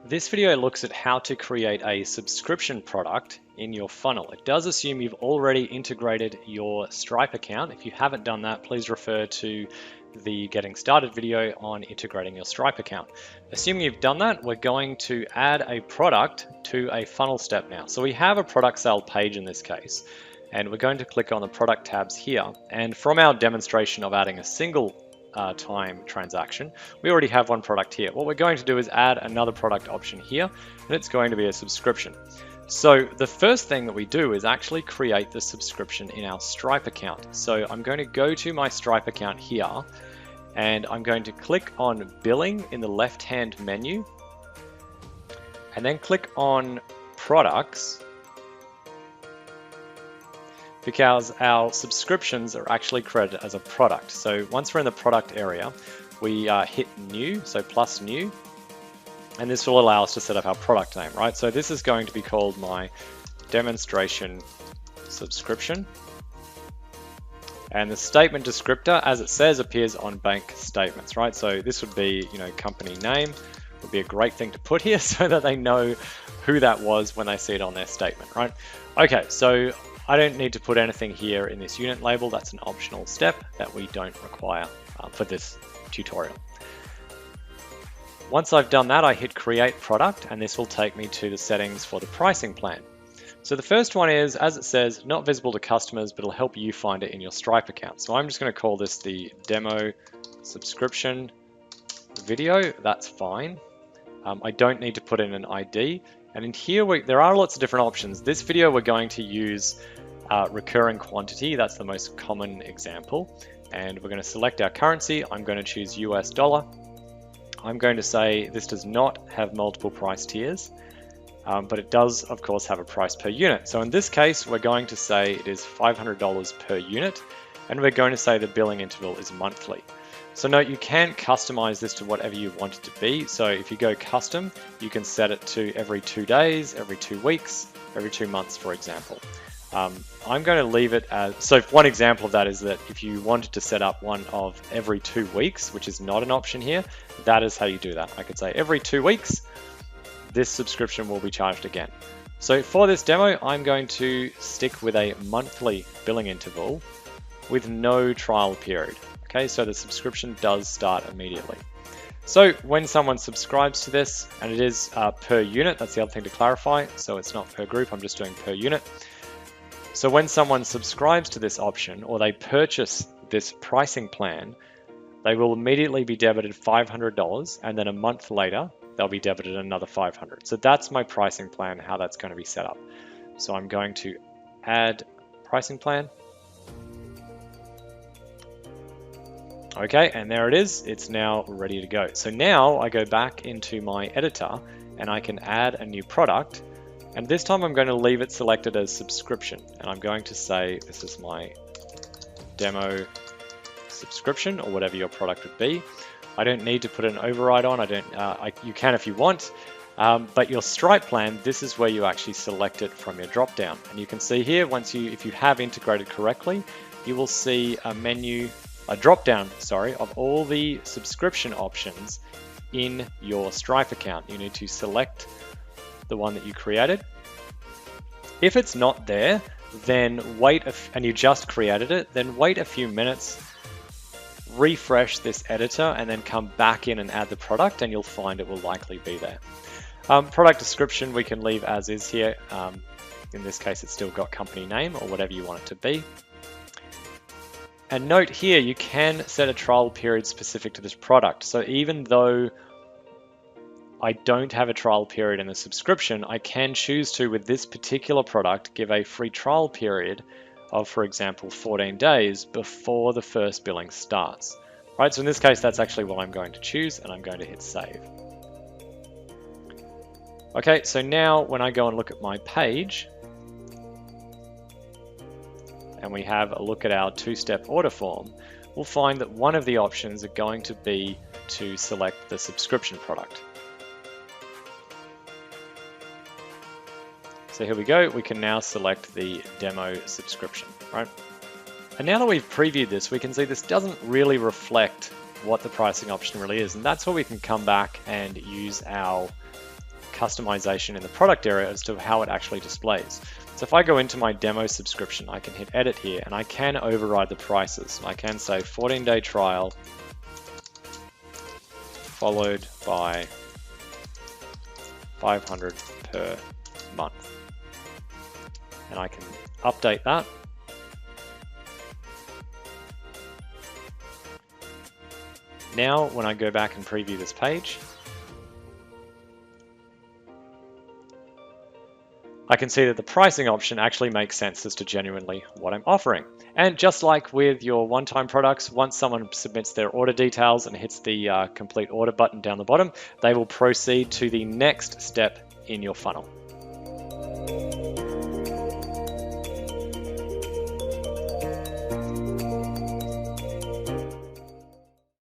This video looks at how to create a subscription product in your funnel. It does assume you've already integrated your Stripe account. If you haven't done that, please refer to the Getting Started video on integrating your Stripe account. Assuming you've done that, we're going to add a product to a funnel step now. So we have a product sale page in this case, and we're going to click on the product tabs here. And from our demonstration of adding a single time transaction, we already have one product here. What we're going to do is add another product option here, and it's going to be a subscription. So the first thing that we do is actually create the subscription in our Stripe account. So I'm going to go to my Stripe account here, and I'm going to click on billing in the left-hand menu, and then click on products, because our subscriptions are actually credited as a product. So once we're in the product area, we hit new, so plus new, and this will allow us to set up our product name, right? So this is going to be called my demonstration subscription. And the statement descriptor, as it says, appears on bank statements, right? So this would be, company name would be a great thing to put here so that they know who that was when they see it on their statement, right? Okay, so I don't need to put anything here in this unit label. That's an optional step that we don't require for this tutorial. Once I've done that, I hit create product, and this will take me to the settings for the pricing plan. So the first one is, as it says, not visible to customers, but it'll help you find it in your Stripe account. So I'm just going to call this the demo subscription video. That's fine. I don't need to put in an ID. And in here, there are lots of different options. This video, we're going to use recurring quantity. That's the most common example. And we're going to select our currency. I'm going to choose US dollar. I'm going to say this does not have multiple price tiers, but it does, of course, have a price per unit. So in this case, we're going to say it is $500 per unit, and we're going to say the billing interval is monthly. So note, you can customize this to whatever you want it to be. So if you go custom, you can set it to every 2 days, every 2 weeks, every 2 months, for example. I'm going to leave it as, so one example of that is that if you wanted to set up one of every 2 weeks, which is not an option here, that is how you do that. I could say every 2 weeks, this subscription will be charged again. So for this demo, I'm going to stick with a monthly billing interval with no trial period. Okay, so the subscription does start immediately. So when someone subscribes to this, and it is per unit, that's the other thing to clarify. So it's not per group, I'm just doing per unit. So when someone subscribes to this option, or they purchase this pricing plan, they will immediately be debited $500, and then a month later, they'll be debited another $500. So that's my pricing plan, how that's going to be set up. So I'm going to add pricing plan. Okay, and there it is. It's now ready to go. So now I go back into my editor and I can add a new product. And this time I'm going to leave it selected as subscription. And I'm going to say this is my demo subscription, or whatever your product would be. I don't need to put an override on. You can if you want. But your Stripe plan, this is where you actually select it from your drop down. And you can see here, if you have integrated correctly, you will see a drop down, of all the subscription options in your Stripe account. You need to select the one that you created. If it's not there, then and you just created it, then wait a few minutes, refresh this editor, and then come back in and add the product, and you'll find it will likely be there. Product description we can leave as is here. In this case, it's still got company name or whatever you want it to be. And note here, you can set a trial period specific to this product. So even though I don't have a trial period in the subscription, I can choose to, with this particular product, give a free trial period of, for example, 14 days before the first billing starts. Right, so in this case, that's actually what I'm going to choose, and I'm going to hit save. Okay, so now when I go and look at my page, and we have a look at our 2-step order form, we'll find that one of the options are going to be to select the subscription product. So here we go, we can now select the demo subscription, right? And now that we've previewed this, we can see this doesn't really reflect what the pricing option really is. And that's where we can come back and use our customization in the product area as to how it actually displays. So if I go into my demo subscription, I can hit edit here and I can override the prices. I can say 14-day trial followed by 500 per month. And I can update that. Now, when I go back and preview this page, I can see that the pricing option actually makes sense as to genuinely what I'm offering. And just like with your one-time products, once someone submits their order details and hits the complete order button down the bottom, they will proceed to the next step in your funnel.